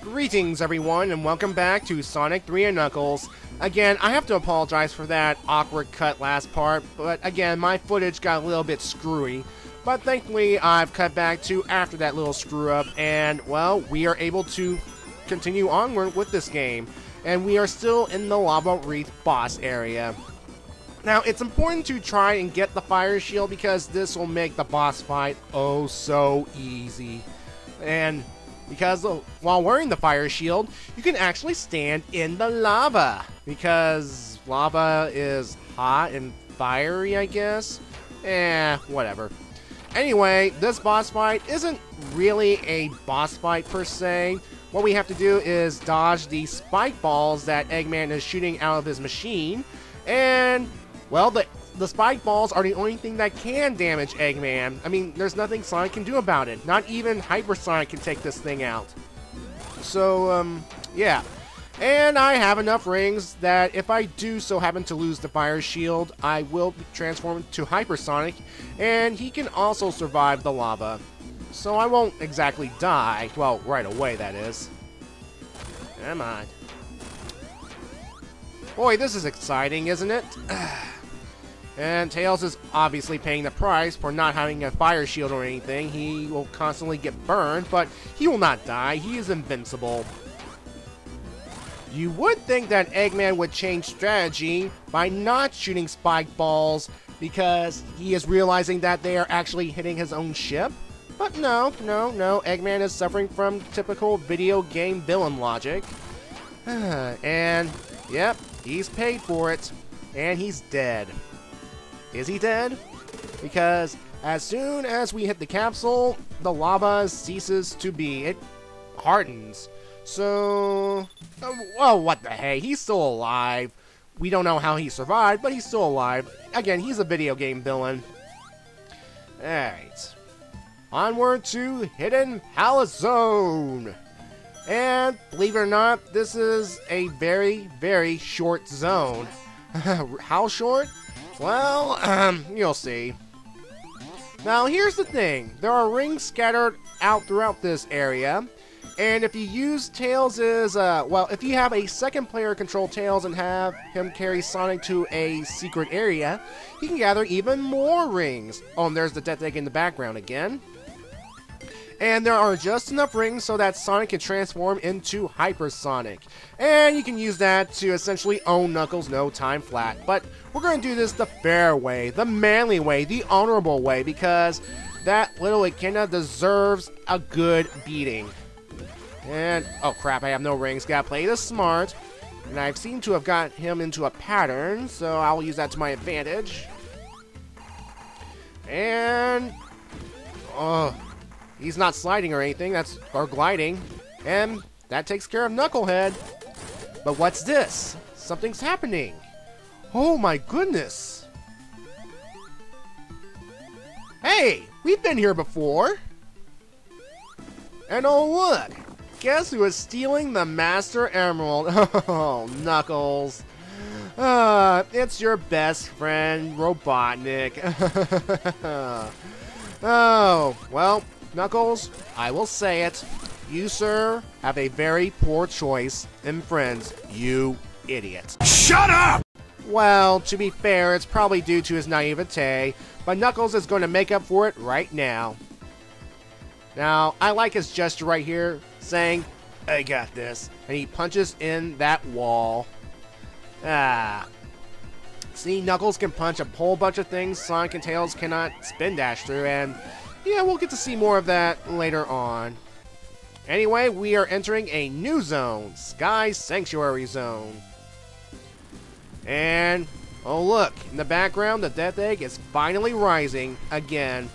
Greetings everyone and welcome back to Sonic 3 and Knuckles. Again, I have to apologize for that awkward cut last part, but again, my footage got a little bit screwy. But thankfully, I've cut back to after that little screw up, and well, we are able to continue onward with this game. And we are still in the Lava Wreath boss area. Now, it's important to try and get the fire shield because this will make the boss fight oh so easy. And because while wearing the fire shield, you can actually stand in the lava. Because lava is hot and fiery, I guess? Whatever. Anyway, this boss fight isn't really a boss fight per se. What we have to do is dodge the spike balls that Eggman is shooting out of his machine. And, well, the spike balls are the only thing that can damage Eggman. I mean, there's nothing Sonic can do about it. Not even Hyper Sonic can take this thing out. So, yeah. And I have enough rings that if I do so happen to lose the fire shield, I will transform to Hyper Sonic, and he can also survive the lava. So I won't exactly die. Well, right away, that is. Come on. Boy, this is exciting, isn't it? And Tails is obviously paying the price for not having a fire shield or anything. He will constantly get burned, but he will not die. He is invincible. You would think that Eggman would change strategy by not shooting spike balls because he is realizing that they are actually hitting his own ship. But no, Eggman is suffering from typical video game villain logic. And, yep, he's paid for it. And he's dead. Is he dead? Because as soon as we hit the capsule, the lava ceases to be. It hardens. So, well, what the hey, he's still alive. We don't know how he survived, but he's still alive. Again, he's a video game villain. Alright. Onward to Hidden Palace Zone. And, believe it or not, this is a very, very short zone. How short? Well, you'll see. Now, here's the thing. There are rings scattered out throughout this area. And if you use Tails' well, if you have a second player control Tails and have him carry Sonic to a secret area, he can gather even more rings. Oh, and there's the Death Egg in the background again. And there are just enough rings so that Sonic can transform into Hyper Sonic. And you can use that to essentially own Knuckles no time flat. But we're going to do this the fair way, the manly way, the honorable way, because that little echidna deserves a good beating. And, oh crap, I have no rings. Gotta play this smart. And I seem to have got him into a pattern, so I'll use that to my advantage. And, oh, he's not sliding or anything, or gliding. And that takes care of Knucklehead. But what's this? Something's happening. Oh my goodness. Hey, we've been here before. And oh look. Guess who is stealing the Master Emerald? Oh, Knuckles. It's your best friend, Robotnik. Oh, well, Knuckles, I will say it. You, sir, have a very poor choice in friends, you idiot. Shut up! Well, to be fair, it's probably due to his naivete, but Knuckles is going to make up for it right now. Now, I like his gesture right here, saying, I got this. And he punches in that wall. See, Knuckles can punch a whole bunch of things Sonic and Tails cannot spin dash through, and yeah, we'll get to see more of that later on. Anyway, we are entering a new zone, Sky Sanctuary Zone. And, oh look, in the background, the Death Egg is finally rising again.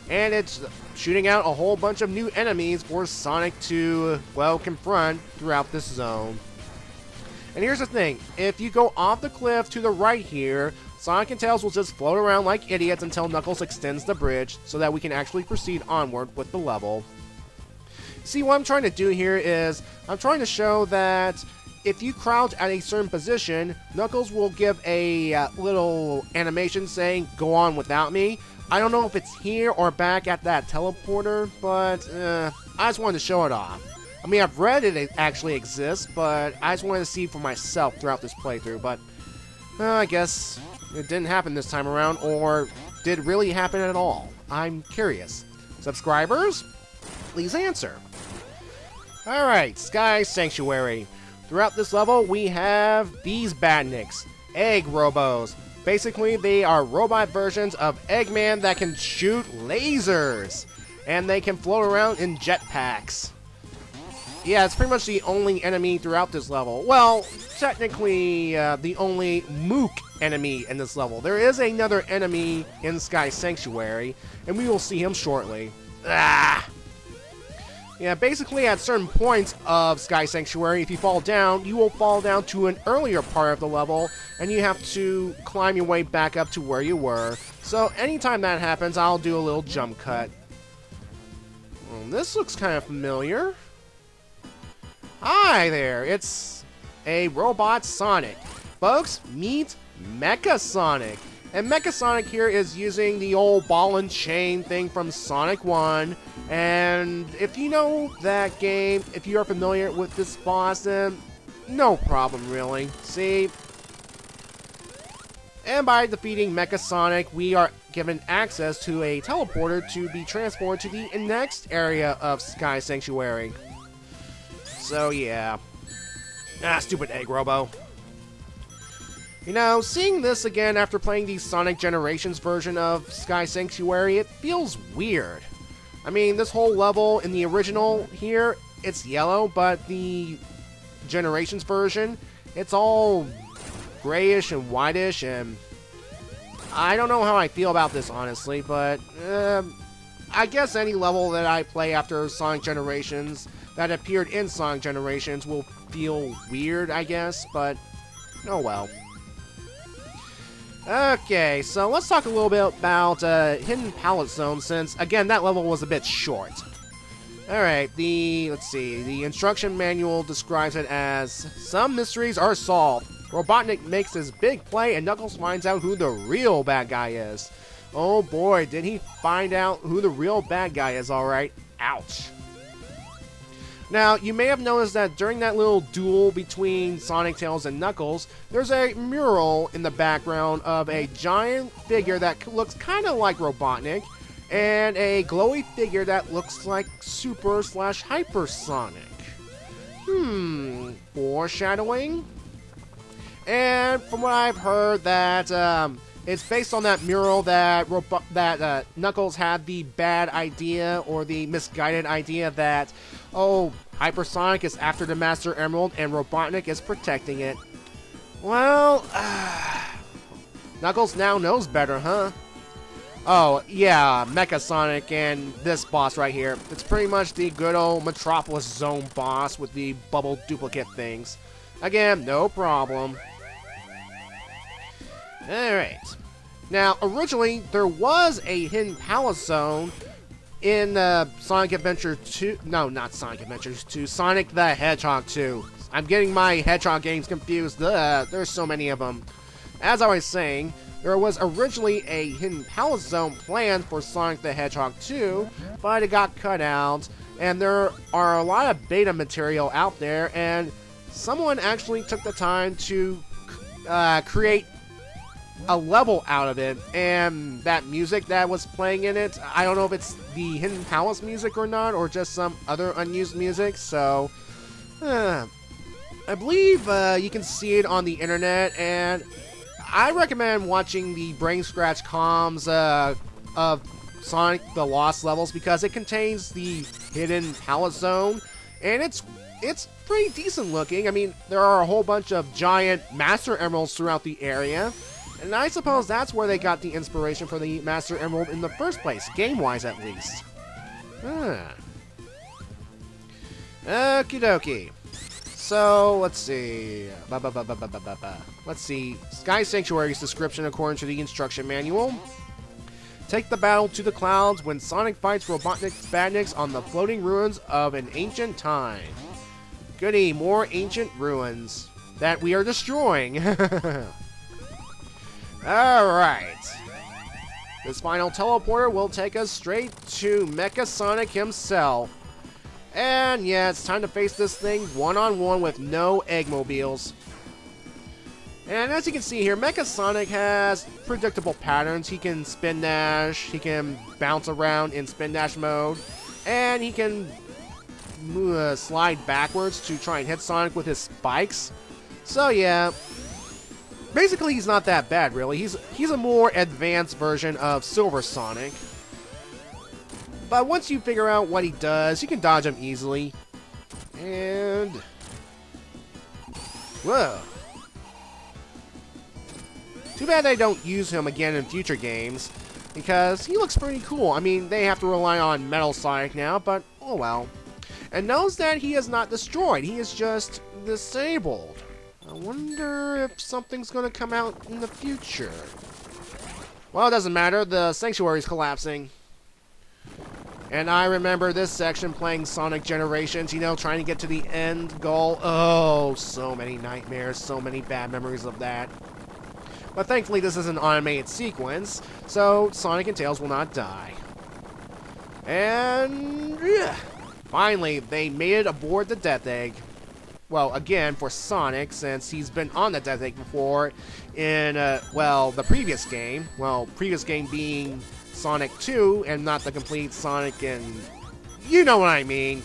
And it's shooting out a whole bunch of new enemies for Sonic to, well, confront throughout this zone. And here's the thing, if you go off the cliff to the right here, Sonic and Tails will just float around like idiots until Knuckles extends the bridge so that we can actually proceed onward with the level. See, what I'm trying to do here is, I'm trying to show that if you crouch at a certain position, Knuckles will give a little animation saying, go on without me. I don't know if it's here or back at that teleporter, but I just wanted to show it off. I mean, I've read it actually exists, but I just wanted to see for myself throughout this playthrough, but I guess it didn't happen this time around, or did it really happen at all? I'm curious. Subscribers, please answer. Alright, Sky Sanctuary. Throughout this level, we have these badniks, Egg Robos. Basically, they are robot versions of Eggman that can shoot lasers, and they can float around in jetpacks. Yeah, it's pretty much the only enemy throughout this level. Well, technically, the only Mook enemy in this level. There is another enemy in Sky Sanctuary, and we will see him shortly. Ah! Yeah, basically at certain points of Sky Sanctuary, if you fall down, you will fall down to an earlier part of the level, and you have to climb your way back up to where you were. So anytime that happens, I'll do a little jump cut. Well, this looks kind of familiar. Hi there, it's a robot Sonic. Folks, meet Mecha Sonic. And Mecha Sonic here is using the old ball and chain thing from Sonic 1. And if you know that game, if you are familiar with this boss, then no problem really. See? And by defeating Mecha Sonic, we are given access to a teleporter to be transported to the next area of Sky Sanctuary. So yeah. Ah, stupid Egg Robo. You know, seeing this again after playing the Sonic Generations version of Sky Sanctuary, it feels weird. I mean, this whole level in the original here, it's yellow, but the Generations version, it's all grayish and whitish, and I don't know how I feel about this, honestly, but I guess any level that I play after Sonic Generations that appeared in Sonic Generations will feel weird, I guess, but oh well. Okay, so let's talk a little bit about Hidden Palette Zone, since, again, that level was a bit short. Alright, let's see, the instruction manual describes it as, some mysteries are solved. Robotnik makes his big play, and Knuckles finds out who the real bad guy is. Oh boy, did he find out who the real bad guy is, alright. Ouch. Now, you may have noticed that during that little duel between Sonic, Tails, and Knuckles, there's a mural in the background of a giant figure that looks kind of like Robotnik, and a glowy figure that looks like Super/Hypersonic. Foreshadowing? And from what I've heard, that it's based on that mural that Knuckles had the bad idea, or the misguided idea that, oh, Hypersonic is after the Master Emerald and Robotnik is protecting it. Well, Knuckles now knows better, huh? Oh, yeah, Mecha Sonic and this boss right here. It's pretty much the good old Metropolis Zone boss with the bubble duplicate things. Again, no problem. Alright. Now, originally, there was a Hidden Palace Zone in Sonic Adventure 2. No, not Sonic Adventures 2. Sonic the Hedgehog 2. I'm getting my Hedgehog games confused. There's so many of them. As I was saying, there was originally a Hidden Palace Zone planned for Sonic the Hedgehog 2, but it got cut out. And there are a lot of beta material out there, and someone actually took the time to create a level out of it, and that music that was playing in it, I don't know if it's the Hidden Palace music or not, or just some other unused music, so I believe you can see it on the internet, and I recommend watching the Brain Scratch comms of Sonic the Lost levels, because it contains the Hidden Palace Zone, and it's pretty decent looking. I mean, there are a whole bunch of giant Master Emeralds throughout the area, and I suppose that's where they got the inspiration for the Master Emerald in the first place, game-wise at least. Okie dokie. So, let's see. Let's see. Sky Sanctuary's description according to the instruction manual. Take the battle to the clouds when Sonic fights Robotnik's badniks on the floating ruins of an ancient time. Goody, more ancient ruins that we are destroying. Alright. This final teleporter will take us straight to Mecha Sonic himself. And yeah, it's time to face this thing one-on-one with no Eggmobiles. And as you can see here, Mecha Sonic has predictable patterns. He can spin dash, he can bounce around in spin dash mode, and he can slide backwards to try and hit Sonic with his spikes. So yeah, basically he's not that bad really. He's a more advanced version of Silver Sonic. But once you figure out what he does, you can dodge him easily. And whoa. Too bad they don't use him again in future games, because he looks pretty cool. I mean, they have to rely on Metal Sonic now, but oh well. And knows that he is not destroyed, he is just disabled. I wonder if something's going to come out in the future. Well, it doesn't matter, the Sanctuary's collapsing. And I remember this section playing Sonic Generations, you know, trying to get to the end goal. Oh, so many nightmares, so many bad memories of that. But thankfully this is an automated sequence, so Sonic and Tails will not die. And finally, they made it aboard the Death Egg. Well, again, for Sonic, since he's been on the Death Egg before in, well, the previous game. Well, previous game being Sonic 2, and not the complete Sonic and... you know what I mean.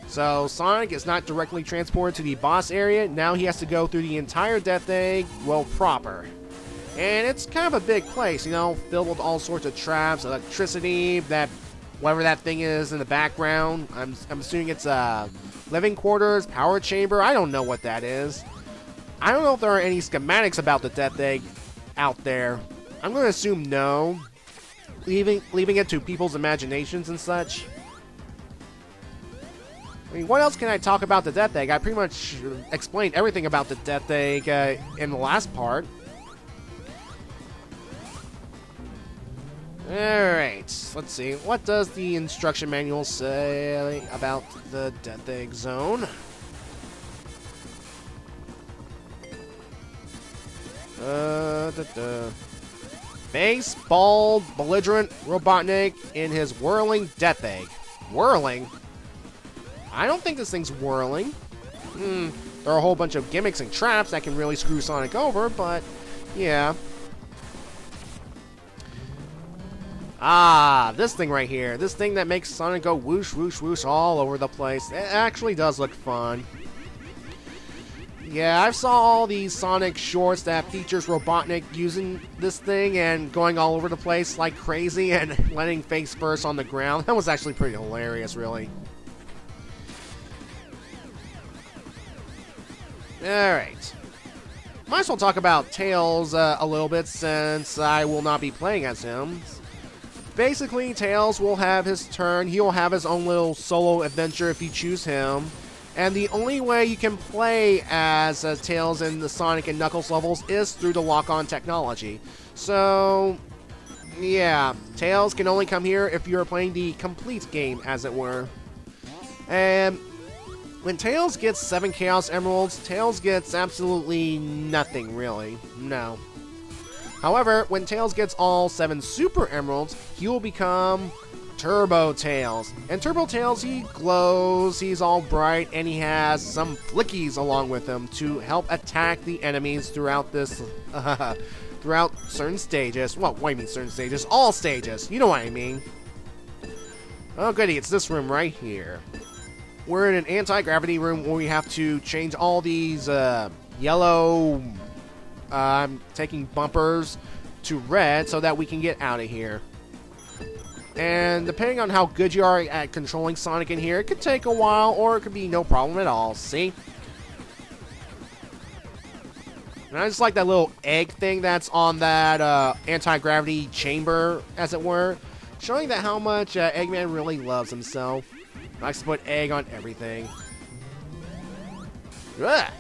So, Sonic is not directly transported to the boss area. Now he has to go through the entire Death Egg, well, proper. And it's kind of a big place, you know, filled with all sorts of traps, electricity, that... whatever that thing is in the background. I'm assuming it's living quarters, power chamber. I don't know what that is. I don't know if there are any schematics about the Death Egg out there. I'm going to assume no. Leaving it to people's imaginations and such. I mean, what else can I talk about the Death Egg? I pretty much explained everything about the Death Egg in the last part. Alright, let's see. What does the instruction manual say about the Death Egg Zone? Face, bald, belligerent Robotnik in his whirling Death Egg. Whirling? I don't think this thing's whirling. There are a whole bunch of gimmicks and traps that can really screw Sonic over, but yeah. Ah, this thing right here. This thing that makes Sonic go whoosh, whoosh, whoosh all over the place. It actually does look fun. Yeah, I saw all these Sonic shorts that features Robotnik using this thing and going all over the place like crazy and landing face first on the ground. That was actually pretty hilarious, really. Alright. Might as well talk about Tails a little bit, since I will not be playing as him. Basically, Tails will have his turn. He'll have his own little solo adventure if you choose him. And the only way you can play as Tails in the Sonic and Knuckles levels is through the lock-on technology. So, yeah, Tails can only come here if you're playing the complete game, as it were. And when Tails gets 7 Chaos Emeralds, Tails gets absolutely nothing, really. No. However, when Tails gets all 7 Super Emeralds, he will become Turbo Tails. And Turbo Tails, he glows, he's all bright, and he has some flickies along with him to help attack the enemies throughout this, throughout certain stages. Well, what do you mean certain stages? All stages, you know what I mean. Oh goody, it's this room right here. We're in an anti-gravity room where we have to change all these yellow taking bumpers to red so that we can get out of here. And depending on how good you are at controlling Sonic in here, it could take a while or it could be no problem at all. See? And I just like that little egg thing that's on that anti-gravity chamber, as it were, showing that how much Eggman really loves himself. Likes to put egg on everything. Ugh.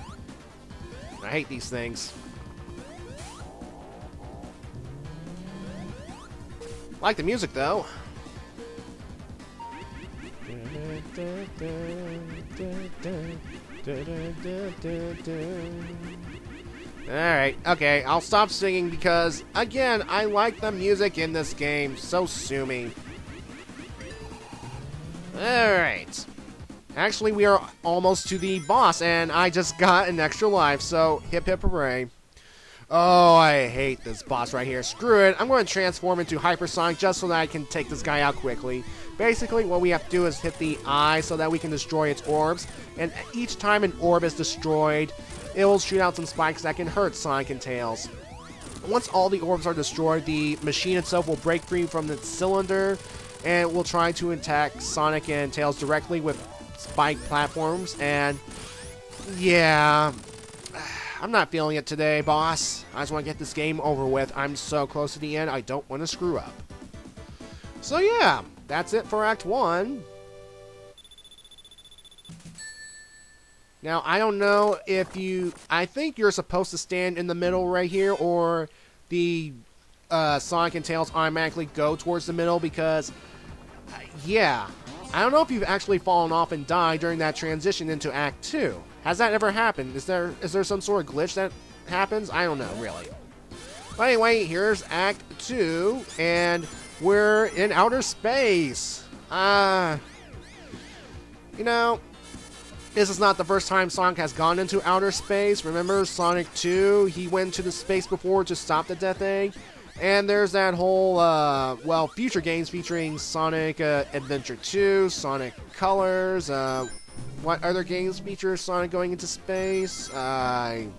I hate these things. Like the music, though. Alright, okay, I'll stop singing because, again, I like the music in this game, so sue me. Alright. Actually, we are almost to the boss, and I just got an extra life, so hip hip hooray. Oh, I hate this boss right here. Screw it. I'm going to transform into Hypersonic just so that I can take this guy out quickly. Basically, what we have to do is hit the eye so that we can destroy its orbs. And each time an orb is destroyed, it will shoot out some spikes that can hurt Sonic and Tails. Once all the orbs are destroyed, the machine itself will break free from its cylinder and will try to attack Sonic and Tails directly with spike platforms. And yeah, I'm not feeling it today, boss. I just want to get this game over with. I'm so close to the end, I don't want to screw up. So yeah, that's it for Act 1. Now, I don't know if you... I think you're supposed to stand in the middle right here, or the Sonic and Tails automatically go towards the middle, because, yeah, I don't know if you've actually fallen off and died during that transition into Act 2. Has that ever happened? Is there some sort of glitch that happens? I don't know, really. But anyway, here's Act 2, and we're in outer space. You know... This is not the first time Sonic has gone into outer space. Remember Sonic 2? He went to the space before to stop the Death Egg. And there's that whole, well, future games featuring Sonic Adventure 2, Sonic Colors. What other games feature Sonic going into space? Oh,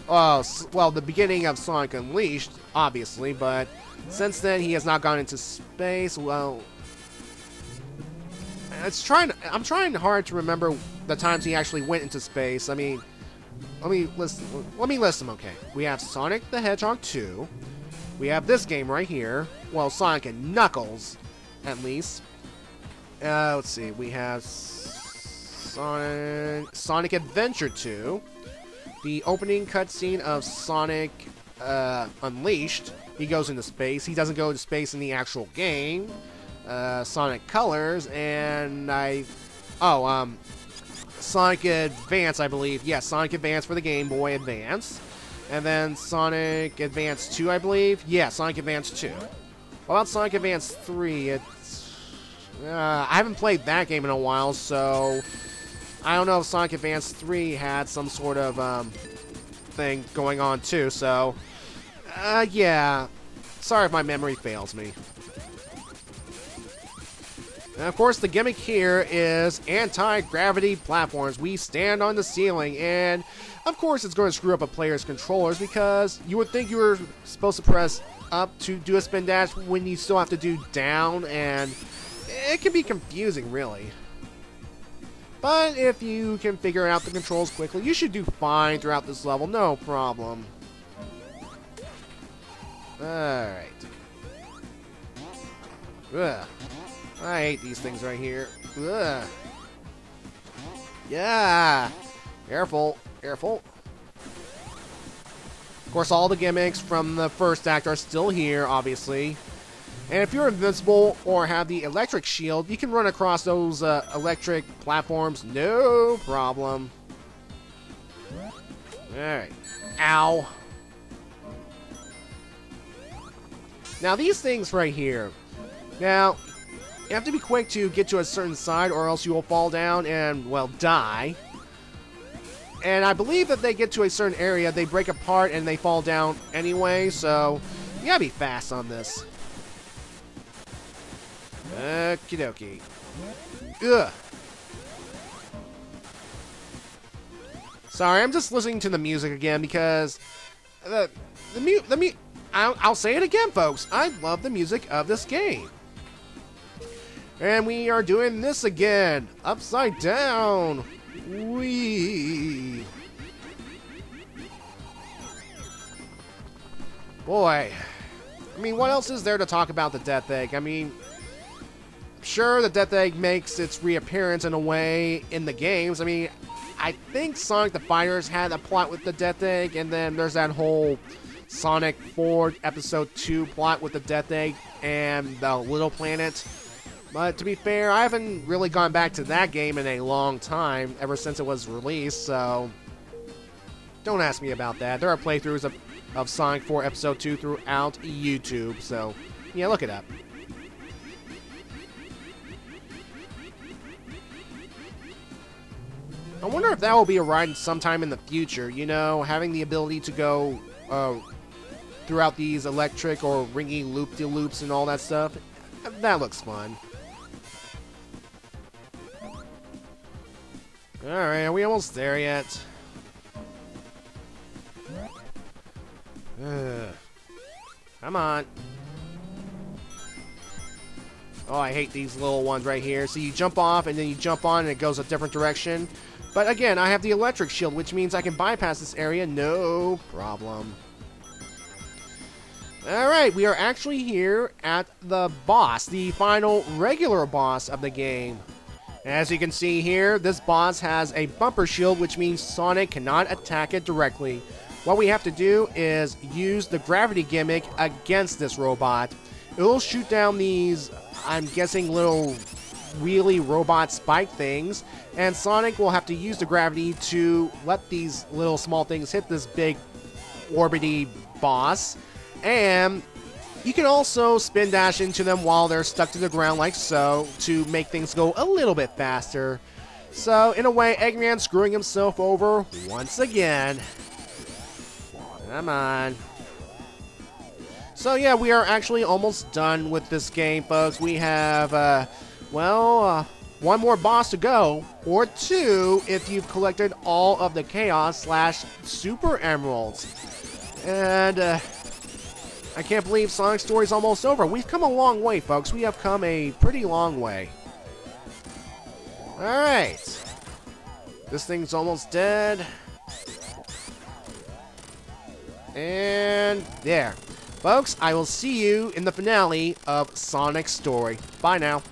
well, the beginning of Sonic Unleashed, obviously. But since then, he has not gone into space. Well... I'm trying hard to remember the times he actually went into space. I mean, let me list them, okay. We have Sonic the Hedgehog 2. We have this game right here. Well, Sonic and Knuckles, at least. Let's see. We have Sonic Adventure 2. The opening cutscene of Sonic Unleashed. He goes into space. He doesn't go into space in the actual game. Sonic Colors, and Sonic Advance, I believe. Yes, Sonic Advance for the Game Boy Advance. And then Sonic Advance 2, I believe. Yeah, Sonic Advance 2. What about Sonic Advance 3? It's... I haven't played that game in a while, so... I don't know if Sonic Advance 3 had some sort of, thing going on, too, so... yeah. Sorry if my memory fails me. And of course, the gimmick here is anti-gravity platforms. We stand on the ceiling, and of course it's going to screw up a player's controllers, because you would think you were supposed to press up to do a spin dash when you still have to do down, and it can be confusing, really. But if you can figure out the controls quickly, you should do fine throughout this level, no problem. Alright. Ugh. I hate these things right here. Ugh. Yeah! Careful. Careful. Of course, all the gimmicks from the first act are still here, obviously. And if you're invincible or have the electric shield, you can run across those electric platforms, no problem. Alright. Ow. Now, these things right here. Now... You have to be quick to get to a certain side, or else you will fall down and, well, die. And I believe that they get to a certain area, they break apart and they fall down anyway, so you gotta be fast on this. Okie dokie. Ugh. Sorry, I'm just listening to the music again because I'll say it again, folks. I love the music of this game. And we are doing this again. Upside down. Whee. Boy. I mean, what else is there to talk about the Death Egg? I mean, sure, the Death Egg makes its reappearance in a way in the games. I mean, I think Sonic the Fighters had a plot with the Death Egg, and then there's that whole Sonic 4 Episode 2 plot with the Death Egg and the Little Planet. But to be fair, I haven't really gone back to that game in a long time, ever since it was released, so don't ask me about that. There are playthroughs of Sonic 4 Episode 2 throughout YouTube, so yeah, look it up. I wonder if that will be a ride sometime in the future, you know, having the ability to go throughout these electric or ringy loop-de-loops and all that stuff. That looks fun. Alright, are we almost there yet? Come on. Oh, I hate these little ones right here. So you jump off and then you jump on and it goes a different direction. But again, I have the electric shield, which means I can bypass this area, no problem. Alright, we are actually here at the boss, the final regular boss of the game. As you can see here, this boss has a bumper shield, which means Sonic cannot attack it directly. What we have to do is use the gravity gimmick against this robot. It will shoot down these, I'm guessing, little wheelie robot spike things, and Sonic will have to use the gravity to let these little small things hit this big orbity boss. And you can also spin dash into them while they're stuck to the ground like so to make things go a little bit faster. So in a way, Eggman's screwing himself over once again. Come on. So yeah, we are actually almost done with this game, folks. We have, one more boss to go, or two if you've collected all of the Chaos/Super Emeralds. And, I can't believe Sonic's story's almost over. We've come a long way, folks. We have come a pretty long way. Alright. This thing's almost dead. And there. Folks, I will see you in the finale of Sonic's story. Bye now.